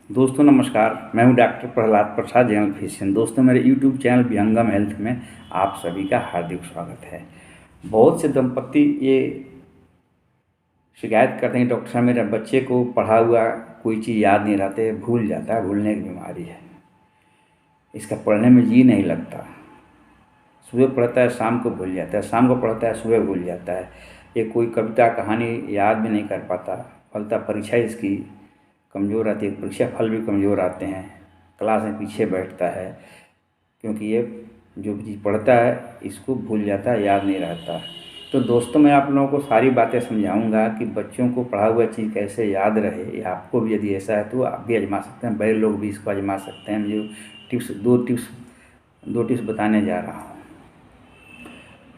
दोस्तों नमस्कार, मैं हूं डॉक्टर प्रहलाद प्रसाद, जनरल फिजिशियन। दोस्तों, मेरे यूट्यूब चैनल विहंगम हेल्थ में आप सभी का हार्दिक स्वागत है। बहुत से दंपत्ति ये शिकायत करते हैं, डॉक्टर साहब मेरे बच्चे को पढ़ा हुआ कोई चीज़ याद नहीं रहते, भूल जाता है, भूलने की बीमारी है। इसका पढ़ने में जी नहीं लगता। सुबह पढ़ता है शाम को भूल जाता है, शाम को पढ़ता है सुबह भूल जाता है। ये कोई कविता कहानी याद भी नहीं कर पाता। फलता परीक्षा इसकी कमज़ोर आती है, परीक्षा फल भी कमज़ोर आते हैं। क्लास में पीछे बैठता है क्योंकि ये जो चीज़ पढ़ता है इसको भूल जाता है, याद नहीं रहता। तो दोस्तों, मैं आप लोगों को सारी बातें समझाऊंगा कि बच्चों को पढ़ा हुआ चीज़ कैसे याद रहे। या आपको भी यदि ऐसा है तो आप भी आजमा सकते हैं, बड़े लोग भी इसको आजमा सकते हैं। जो दो टिप्स बताने जा रहा हूँ।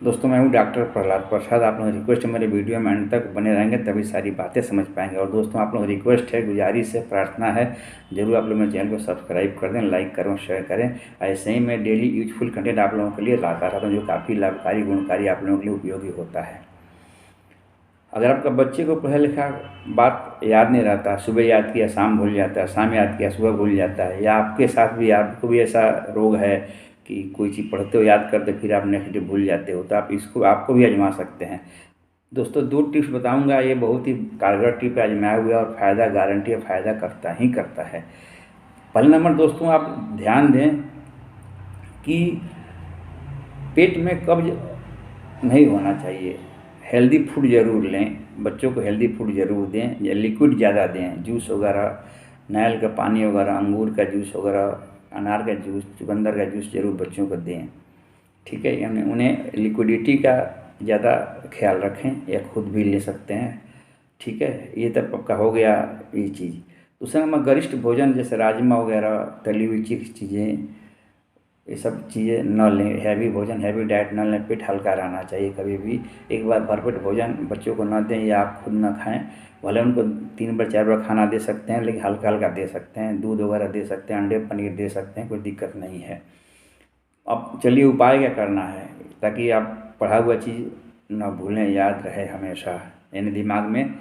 दोस्तों, मैं हूँ डॉक्टर प्रहलाद प्रसाद। आप लोग रिक्वेस्ट है मेरे वीडियो में अंत तक बने रहेंगे तभी सारी बातें समझ पाएंगे। और दोस्तों, आप लोग रिक्वेस्ट है, गुजारिश है, प्रार्थना है, जरूर आप लोग मेरे चैनल को सब्सक्राइब कर दें, लाइक करें, शेयर करें। ऐसे ही मैं डेली यूजफुल कंटेंट आप लोगों के लिए लाता रहता हूँ जो काफ़ी लाभकारी, गुणकारी, आप लोगों के लिए उपयोगी होता है। अगर आपका बच्चे को पढ़ा लिखा बात याद नहीं रहता, सुबह याद किया शाम भूल जाता है, शाम याद किया सुबह भूल जाता है, या आपके साथ भी आपको भी ऐसा रोग है कि कोई चीज़ पढ़ते हो याद करते फिर आप नेक्स्ट डे भूल जाते हो, तो आप इसको आपको भी आजमा सकते हैं। दोस्तों, दो टिप्स बताऊंगा, ये बहुत ही कारगर टिप है, आजमाया हुआ और फ़ायदा गारंटी है, फ़ायदा करता ही करता है। पहले नंबर दोस्तों, आप ध्यान दें कि पेट में कब्ज नहीं होना चाहिए। हेल्दी फूड ज़रूर लें, बच्चों को हेल्दी फूड ज़रूर दें, या लिक्विड ज़्यादा दें, जूस वगैरह, नारियल का पानी वगैरह, अंगूर का जूस वगैरह, अनार का जूस, चुकंदर का जूस ज़रूर बच्चों को दें। ठीक है, यानी उन्हें लिक्विडिटी का ज़्यादा ख्याल रखें, या खुद भी ले सकते हैं। ठीक है, ये तब आपका हो गया ये चीज़। दूसरा नंबर, गरिष्ठ भोजन जैसे राजमा वगैरह, तली हुई चीज़ें, ये सब चीज़ें न लें। हैवी भोजन, हैवी डाइट न लें। पेट हल्का रहना चाहिए कभी भी। एक बार भरपेट भोजन बच्चों को न दें, या आप खुद न खाएं। भले उनको 3 बार 4 बार खाना दे सकते हैं, लेकिन हल्का हल्का दे सकते हैं। दूध वगैरह दे सकते हैं, अंडे पनीर दे सकते हैं, कोई दिक्कत नहीं है। अब चलिए, उपाय क्या करना है ताकि आप पढ़ा हुआ चीज़ न भूलें, याद रहे हमेशा, यानी दिमाग में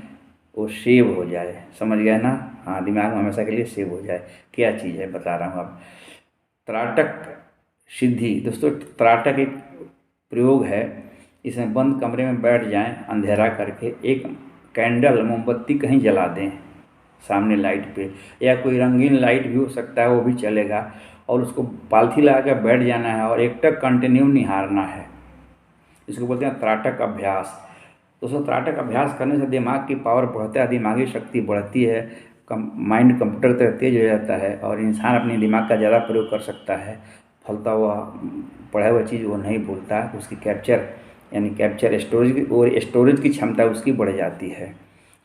वो सेव हो जाए। समझ गए ना? हाँ, दिमाग में हमेशा के लिए सेव हो जाए। क्या चीज़ है बता रहा हूँ अब। त्राटक सिद्धि। दोस्तों, त्राटक एक प्रयोग है। इसमें बंद कमरे में बैठ जाएं, अंधेरा करके एक कैंडल, मोमबत्ती कहीं जला दें सामने लाइट पे, या कोई रंगीन लाइट भी हो सकता है, वो भी चलेगा। और उसको पालथी लगा कर बैठ जाना है और एकटक कंटिन्यू निहारना है। इसको बोलते हैं त्राटक अभ्यास। दोस्तों, त्राटक अभ्यास करने से दिमाग की पावर बढ़ता है, दिमागी शक्ति बढ़ती है, माइंड कंप्यूटर की तरह तेज हो जाता है और इंसान अपने दिमाग का ज़्यादा प्रयोग कर सकता है। फलता हुआ पढ़ा हुआ चीज़ वो नहीं भूलता, उसकी कैप्चर यानी कैप्चर स्टोरेज और स्टोरेज की क्षमता उसकी बढ़ जाती है।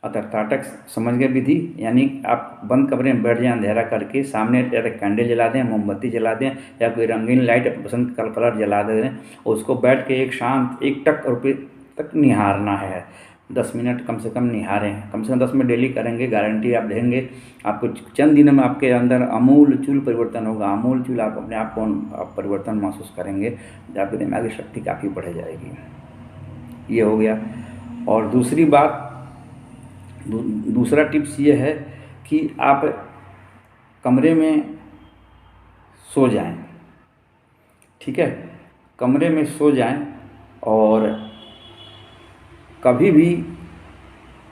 अतः त्राटक समझ गए विधि, यानी आप बंद कमरे में बैठ जाएं अंधेरा करके, सामने या तो कैंडल जला दें, मोमबत्ती जला दें, या कोई रंगीन लाइट अपनी पसंद का कलर जला दें, और उसको बैठ के एक शांत एक टक रुपये तक निहारना है। 10 मिनट कम से कम निहारें, कम से कम 10 मिनट डेली करेंगे, गारंटी आप देंगे आपको चंद दिनों में आपके अंदर अमूल चूल परिवर्तन होगा। अमूल चूल आप अपने आप को आप परिवर्तन महसूस करेंगे, आपकी दिमागी शक्ति काफ़ी बढ़ जाएगी। ये हो गया। और दूसरी बात, दूसरा टिप्स ये है कि आप कमरे में सो जाएं। ठीक है, कमरे में सो जाएं और कभी भी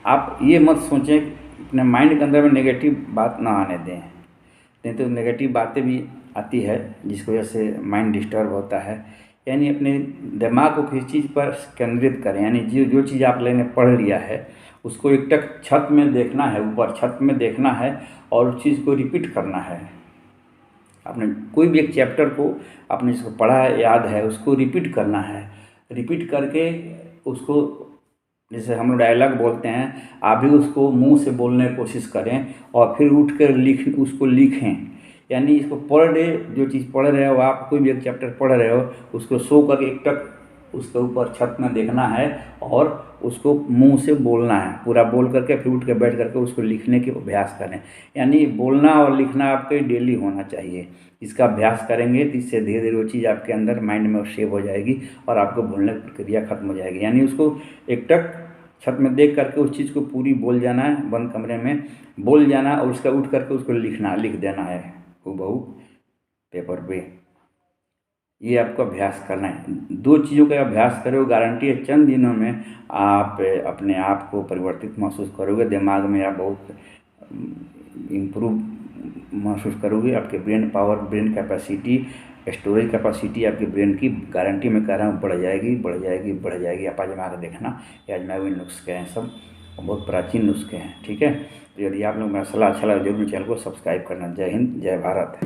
आप ये मत सोचें, अपने माइंड के अंदर में नेगेटिव बात ना आने दें। नहीं तो नेगेटिव बातें भी आती है जिसकी वजह से माइंड डिस्टर्ब होता है। यानी अपने दिमाग को किसी चीज़ पर केंद्रित करें, यानी जो चीज़ आप ने पढ़ लिया है उसको एक टक छत में देखना है, ऊपर छत में देखना है और उस चीज़ को रिपीट करना है। आपने कोई भी एक चैप्टर को आपने जिसको पढ़ा है, याद है, उसको रिपीट करना है। रिपीट करके उसको, जैसे हम लोग डायलॉग बोलते हैं, आप भी उसको मुंह से बोलने की कोशिश करें और फिर उठ कर उसको लिखें। यानी इसको पर डे जो चीज़ पढ़ रहे हो, आप कोई भी एक चैप्टर पढ़ रहे हो, उसको सो करके एक टक उसके ऊपर छत में देखना है और उसको मुंह से बोलना है, पूरा बोल करके फिर उठ के बैठ करके उसको लिखने की अभ्यास करें। यानी बोलना और लिखना आपके डेली होना चाहिए। इसका अभ्यास करेंगे तो इससे धीरे धीरे वो चीज़ आपके अंदर माइंड में सेव हो जाएगी और आपको भूलने की प्रक्रिया खत्म हो जाएगी। यानी उसको एक टक छत में देख करके उस चीज़ को पूरी बोल जाना है, बंद कमरे में बोल जाना और उसका उठ करके उसको लिख देना है हूबहू पेपर पे। ये आपको अभ्यास करना है। 2 चीज़ों का अभ्यास करो, गारंटी है चंद दिनों में आप अपने आप को परिवर्तित महसूस करोगे। दिमाग में आप बहुत इम्प्रूव महसूस करोगे। आपके brain power, brain capacity, storage capacity आपके ब्रेन की, गारंटी मैं कह रहा हूँ, बढ़ जाएगी बढ़ जाएगी बढ़ जाएगी। आप आजमा कर देखना, ये आजमाए हुए नुस्खे हैं सब, बहुत प्राचीन नुस्खे हैं। ठीक है, तो यदि आप लोग मेरा सलाह अच्छा लगा जरूर मेरे चैनल को सब्सक्राइब करना। जय हिंद, जय भारत।